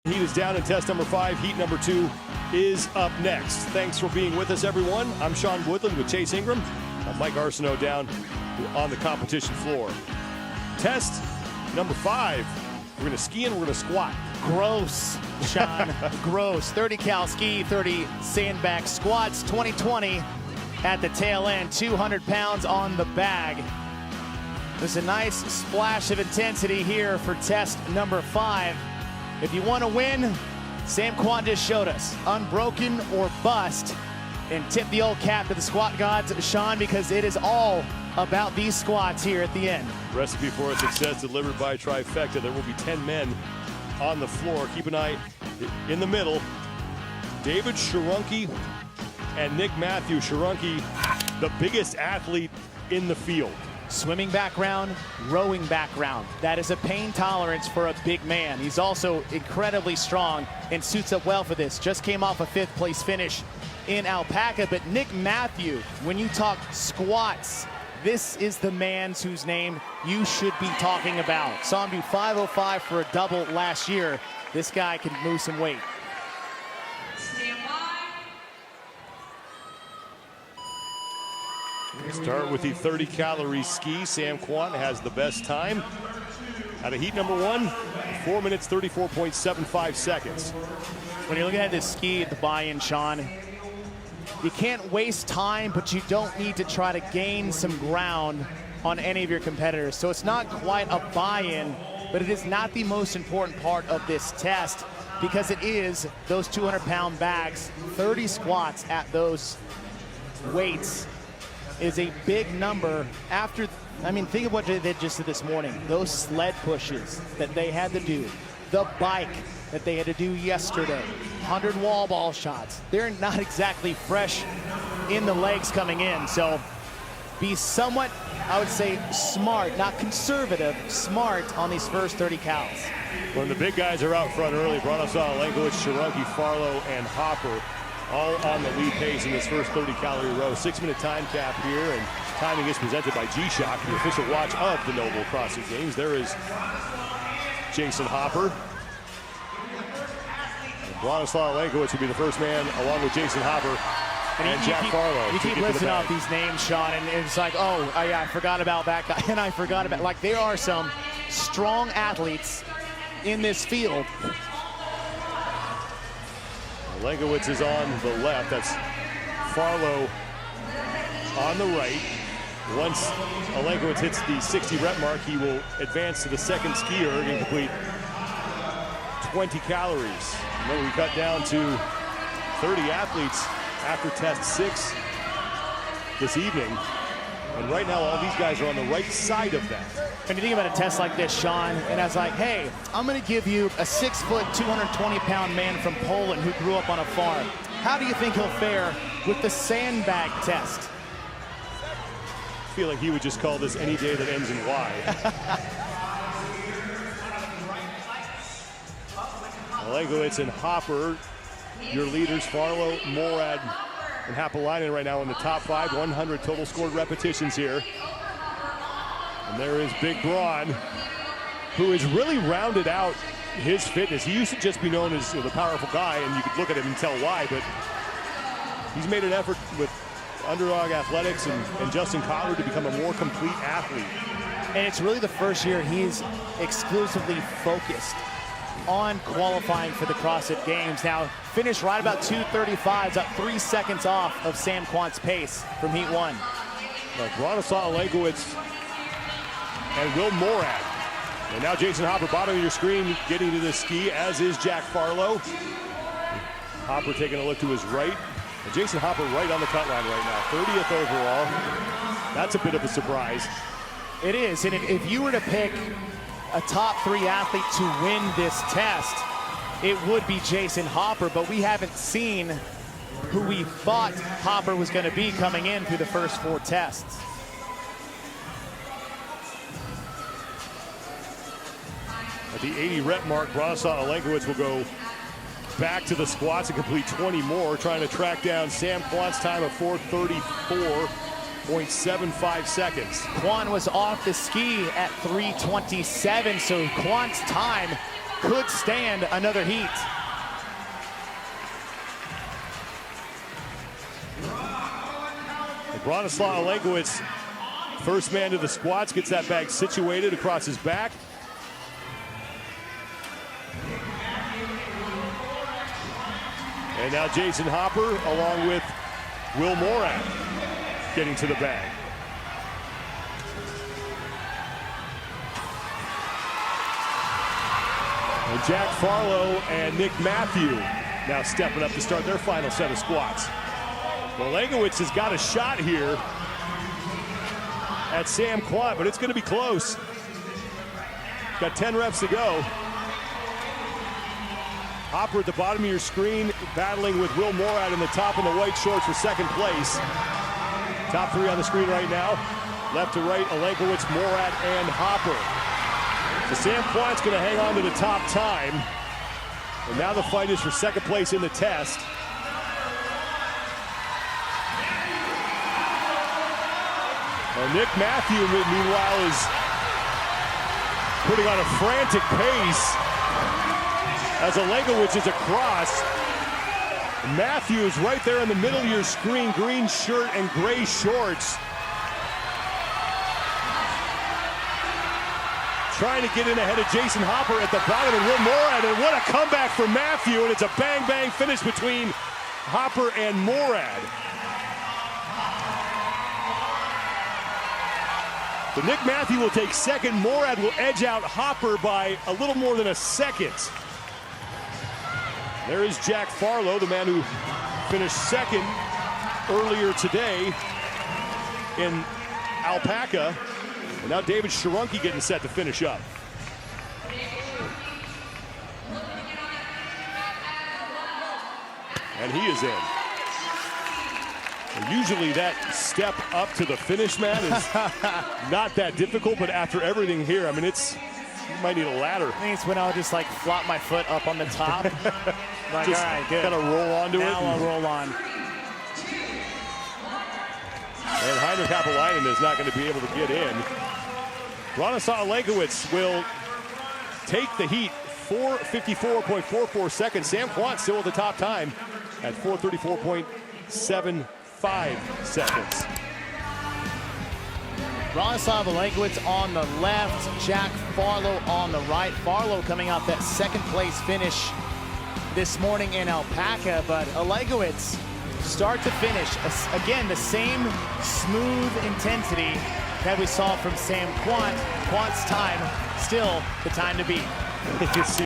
Heat is down in test number 5. Heat number 2 is up next. Thanks for being with us, everyone. I'm Sean Woodland with Chase Ingram. Mike Arsenault down on the competition floor. Test number 5. We're going to ski and we're going to squat. Gross, Sean. Gross. 30 cal ski, 30 sandbag squats. 2020 at the tail end. 200 pounds on the bag. There's a nice splash of intensity here for test number 5. If you want to win, Sam Kwon just showed us, unbroken or bust. And tip the old cap to the squat gods, Sean, because it is all about these squats here at the end. Recipe for success delivered by Trifecta. There will be 10 men on the floor. Keep an eye in the middle. David Sharunki and Nick Matthew. Sharunki, the biggest athlete in the field. Swimming background, rowing background. That is a pain tolerance for a big man. He's also incredibly strong and suits up well for this. Just came off a 5th place finish in Alpaca. But Nick Matthew, when you talk squats, this is the man whose name you should be talking about. Saw him do 505 for a double last year. This guy can move some weight. Start with the 30 calorie ski. Sam Kwon has the best time out of heat number 1, 4 minutes 34.75 seconds. When you're looking at this ski at the buy-in, Sean, you can't waste time, but you don't need to try to gain some ground on any of your competitors. So it's not quite a buy-in, but it is not the most important part of this test because it is those 200-pound bags. 30 squats at those weights is a big number after, I mean, think of what they just did this morning. Those sled pushes that they had to do, the bike that they had to do yesterday, 100 wall ball shots. They're not exactly fresh in the legs coming in. So be somewhat, I would say, smart, not conservative, smart on these first 30 cals. When the big guys are out front early, Bronislaw Olenkowicz, Sharunki, Farlow, and Hopper all on the lead pace in this first 30-calorie row. 6-minute time cap here, and timing is presented by G-Shock, the official watch of the Noble CrossFit Games. There is Jason Hopper. Bronislaw Olenkowicz would be the first man, along with Jason Hopper and Jack Farlow. You keep listing off these names, Sean, and it's like, oh, I forgot about that guy, and I forgot about, like, there are some strong athletes in this field. Olenkowicz is on the left. That's Farlow on the right. Once Olenkowicz hits the 60 rep mark, he will advance to the second ski erg and complete 20 calories. And then we cut down to 30 athletes after test 6 this evening. And right now, all these guys are on the right side of that. When you think about a test like this, Sean, and I was like, hey, I'm going to give you a 6-foot, 220-pound man from Poland who grew up on a farm. How do you think he'll fare with the sandbag test? I feel like he would just call this any day that ends in Y. Olenkowicz and Hopper, your leaders, Farlow, Morad, and Hapalainen right now in the top 5, 100 total scored repetitions here. And there is Big Braun, who has really rounded out his fitness. He used to just be known as the powerful guy, and you could look at him and tell why, but he's made an effort with Underdog Athletics and Justin Kotler to become a more complete athlete. And it's really the first year he's exclusively focused on qualifying for the CrossFit Games. Now, finished right about 2:35, up 3 seconds off of Sam Kwon's pace from Heat 1. Bronislaw Olenkowicz and Will Morad. And now Jason Hopper, bottom of your screen, getting to the ski, as is Jack Farlow. Hopper taking a look to his right. And Jason Hopper right on the cut line right now, 30th overall. That's a bit of a surprise. It is, and if you were to pick a top 3 athlete to win this test, it would be Jason Hopper, but we haven't seen who we thought Hopper was going to be coming in through the first 4 tests. At the 80 rep mark, Bronislaw Olenkowicz will go back to the squats and complete 20 more, trying to track down Sam Kwon's time of 4:34.75 seconds. Kwon was off the ski at 3:27, so Kwon's time could stand another heat. Bronislaw Olenkowicz, first man to the squats, gets that bag situated across his back. And now Jason Hopper along with Will Morad getting to the bag. And Jack Farlow and Nick Matthew now stepping up to start their final set of squats. Olenkowicz has got a shot here at Sam Quant, but it's going to be close. Got 10 reps to go. Hopper at the bottom of your screen, battling with Will Morad in the top in the white shorts for second place. Top three on the screen right now. Left to right, Olenkowicz, Morad, and Hopper. So Sam Quant's going to hang on to the top time. And now the fight is for second place in the test. And Nick Matthew, meanwhile, is putting on a frantic pace as Olenkowicz is across. Matthew is right there in the middle of your screen, green shirt and gray shorts. Trying to get in ahead of Jason Hopper at the bottom, and Will Morad, and what a comeback for Matthew, and it's a bang-bang finish between Hopper and Morad. So Nick Matthew will take second. Morad will edge out Hopper by a little more than a second. There is Jack Farlow, the man who finished second earlier today in Alpaca. And now David Sharonki getting set to finish up. And he is in. And usually that step up to the finish, man, is not that difficult, but after everything here, I mean, you might need a ladder. I think it's when I'll just like flop my foot up on the top. Like, just all right, good. Kind of roll onto it. Now I'll roll on. And Heinrich Happelainen is not going to be able to get in. Bronislaw Olenkowicz will take the heat. 4:54.44 seconds. Sam Quant still at the top time at 4:34.75 seconds. Bronislaw Olenkowicz on the left, Jack Farlow on the right. Farlow coming off that second place finish this morning in Alpaca, but Olenkowicz start to finish, again, the same smooth intensity that we saw from Sam Quant. Quant's time, still the time to beat.